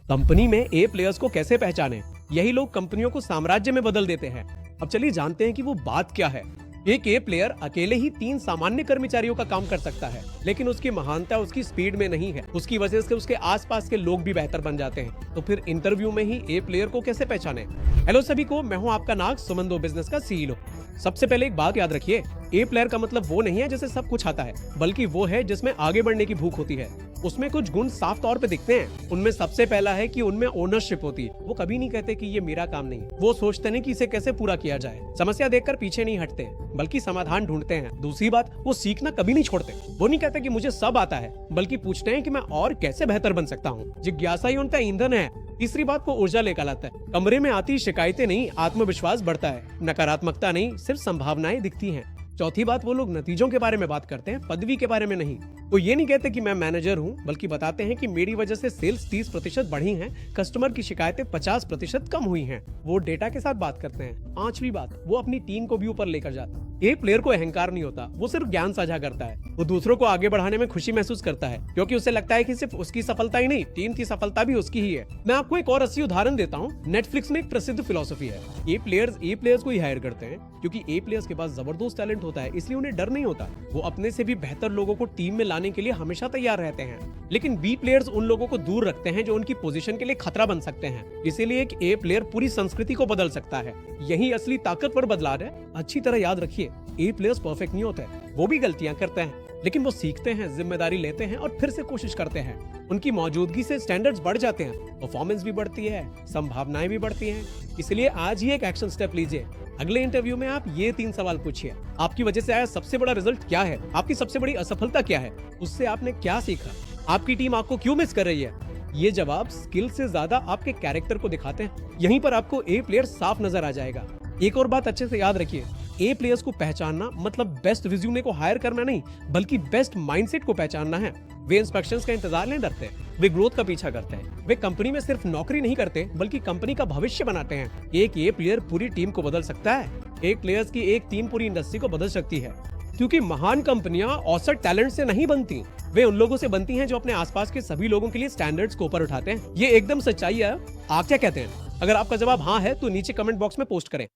Company में ए players को कैसे पहचाने, यही लोग कंपनियों को साम्राज्य में बदल देते हैं। अब चलिए जानते हैं कि वो बात क्या है। एक ए प्लेयर अकेले ही 3 सामान्य कर्मचारियों का काम कर सकता है, लेकिन उसकी महानता उसकी स्पीड में नहीं है। उसकी वजह से उसके आसपास के लोग भी बेहतर बन जाते हैं। तो फिर इंटरव्यू में ही ए प्लेयर को कैसे पहचाने। हेलो सभी को, मैं हूं आपका नाग, सुमन दो बिजनेस का सीईओ। सबसे पहले एक बात याद रखिए, ए प्लेयर का मतलब वो नहीं है जिसे सब कुछ आता है, बल्कि वो है जिसमें आगे बढ़ने की भूख होती है। उसमें कुछ गुण साफ तौर पे दिखते हैं। उनमें सबसे पहला है कि उनमें ओनरशिप होती है। वो कभी नहीं कहते कि ये मेरा काम नहीं, वो सोचते हैं कि इसे कैसे पूरा किया जाए। समस्या देखकर पीछे नहीं हटते, बल्कि समाधान ढूंढते हैं। दूसरी बात, वो सीखना कभी नहीं छोड़ते। वो नहीं कहते कि मुझे सब आता है, बल्कि पूछते हैं कि मैं और कैसे बेहतर बन सकता हूँ। जिज्ञासा ही उनका ईंधन है। तीसरी बात, वो ऊर्जा लेकर लाता है। कमरे में आती शिकायतें नहीं, आत्मविश्वास बढ़ता है। नकारात्मकता नहीं, सिर्फ संभावनाएं दिखती हैं। चौथी बात, वो लोग नतीजों के बारे में बात करते हैं, पदवी के बारे में नहीं। वो ये नहीं कहते कि मैं मैनेजर हूँ, बल्कि बताते हैं कि मेरी वजह से सेल्स 30% बढ़ी हैं, कस्टमर की शिकायतें 50% कम हुई हैं। वो डेटा के साथ बात करते हैं। पांचवी बात, वो अपनी टीम को भी ऊपर लेकर जाते हैं। एक प्लेयर को अहंकार नहीं होता, वो सिर्फ ज्ञान साझा करता है। वो दूसरों को आगे बढ़ाने में खुशी महसूस करता है, क्योंकि उसे लगता है कि सिर्फ उसकी सफलता ही नहीं, टीम की सफलता भी उसकी ही है। मैं आपको एक और असली उदाहरण देता हूँ। नेटफ्लिक्स में एक प्रसिद्ध फिलॉसफी है, ए प्लेयर्स को ही हायर करते हैं, क्योंकि ए प्लेयर्स के पास जबरदस्त टैलेंट होता है, इसलिए उन्हें डर नहीं होता। वो अपने से भी बेहतर लोगों को टीम में लाने के लिए हमेशा तैयार रहते हैं। लेकिन बी प्लेयर्स उन लोगों को दूर रखते हैं जो उनकी पोजीशन के लिए खतरा बन सकते हैं। इसीलिए एक ए प्लेयर पूरी संस्कृति को बदल सकता है। यही असली ताकतवर बदलाव है। अच्छी तरह याद रखिए, ए प्लेयर्स परफेक्ट नहीं होते, वो भी गलतियां करते हैं, लेकिन वो सीखते हैं, जिम्मेदारी लेते हैं और फिर से कोशिश करते हैं। उनकी मौजूदगी से स्टैंडर्ड्स बढ़ जाते हैं, परफॉर्मेंस भी बढ़ती है, संभावनाएं भी बढ़ती हैं। इसलिए आज ही एक एक्शन स्टेप लीजिए। अगले इंटरव्यू में आप ये 3 सवाल पूछिए। आपकी वजह से आया सबसे बड़ा रिजल्ट क्या है? आपकी सबसे बड़ी असफलता क्या है? उससे आपने क्या सीखा? आपकी टीम आपको क्यों मिस कर रही है? ये जवाब स्किल से ज्यादा आपके कैरेक्टर को दिखाते हैं। यहीं पर आपको ए प्लेयर साफ नजर आ जाएगा। एक और बात अच्छे से याद रखिए, ए प्लेयर्स को पहचानना मतलब बेस्ट रिज्यूमे को हायर करना नहीं, बल्कि बेस्ट माइंडसेट को पहचानना है। वे इंस्पेक्शंस का इंतजार नहीं करते, वे ग्रोथ का पीछा करते हैं। वे कंपनी में सिर्फ नौकरी नहीं करते, बल्कि कंपनी का भविष्य बनाते हैं। एक ए प्लेयर पूरी टीम को बदल सकता है। एक प्लेयर्स की एक टीम पूरी इंडस्ट्री को बदल सकती है, क्योंकि महान कंपनियां औसत टैलेंट से नहीं बनती, वे उन लोगों से बनती हैं जो अपने आसपास के सभी लोगों के लिए स्टैंडर्ड्स को ऊपर उठाते हैं। ये एकदम सच्चाई है। आप क्या कहते हैं? अगर आपका जवाब हाँ है तो नीचे कमेंट बॉक्स में पोस्ट करें।